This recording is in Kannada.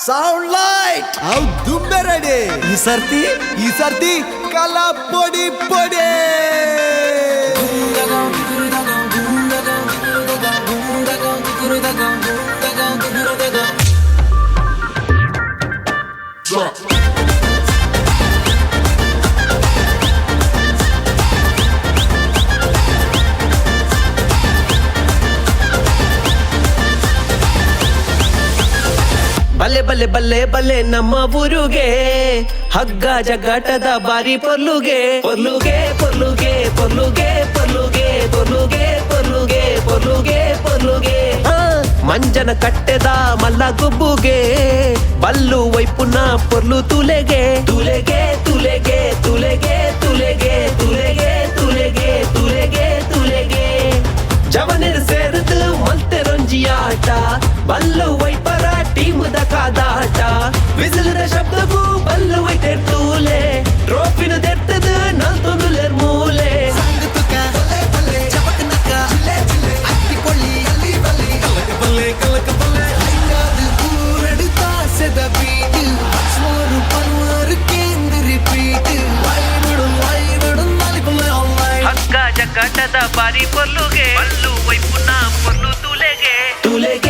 ಸೌಂಡ್ ಲೈಟ್ ಅವ್ ದುಂಬೆ ರೆಡಿ. ಈ ಸರ್ತಿ ಕಲಾ ಪೊಡಿ ಪೊಡಿ. ಬಲ್ಲೆ ಬಲ್ಲೆ ಬಲ್ಲೆ ಬಲ್ಲೆ ನಮ್ಮ ಊರುಗೆ ಹಗ್ಗ ಜಗ್ಗಾಟದ ಬಾರಿ ಪೊರ್ಲುಗೆ ಪೊರ್ಲುಗೆ ಪೊರ್ಲುಗೆ ಪೊರ್ಲುಗೆ ಪೊರ್ಲುಗೆ ಪೊರ್ಲುಗೆ ಪೊರ್ಲುಗೆ ಪೊರ್ಲುಗೆ ಪೊರ್ಲುಗೆ ಮಂಜನ ಕಟ್ಟೆದ ಮಲ್ಲ ಗುಬ್ಬುಗೆ ಬಲ್ಲು ವೈಪುನ ಪೊರ್ಲು ತುಲೆಗೆ ತುಲೆಗೆ ತುಲೆಗೆ ತುಲೆಗೆ ತುಲೆಗೆ ತುಲೆಗೆ ತುಲೆಗೆ ತುಲೆಗೆ ತುಲೆಗೆ ಜವನರು ಸೇರಿದು ಮತ್ತೆ ರಂಜಿಯ ಆಟ ಬಲ್ಲು ವೈಪರ ಟೀಮದ ಕಾದಾಟ ವಿಸಿಲರ ಶಬ್ದವು ಬಲ್ಲು ವೈತೆರ್ತೂಲೆ ಟ್ರೋಫಿನ ತೆರ್ತದ ನಲ್ತೊಂದುಲೆರ್ ಮೂಲೆ ಹಗ್ಗ ಜಗ್ಗಾಟದ ಬಾರಿ ಪೊರ್ಲುಗೆ ಬಲ್ಲು ವೈಪುನ ಪೊರ್ಲು ತುಲೆಗೆ ತುಲೆಗೆ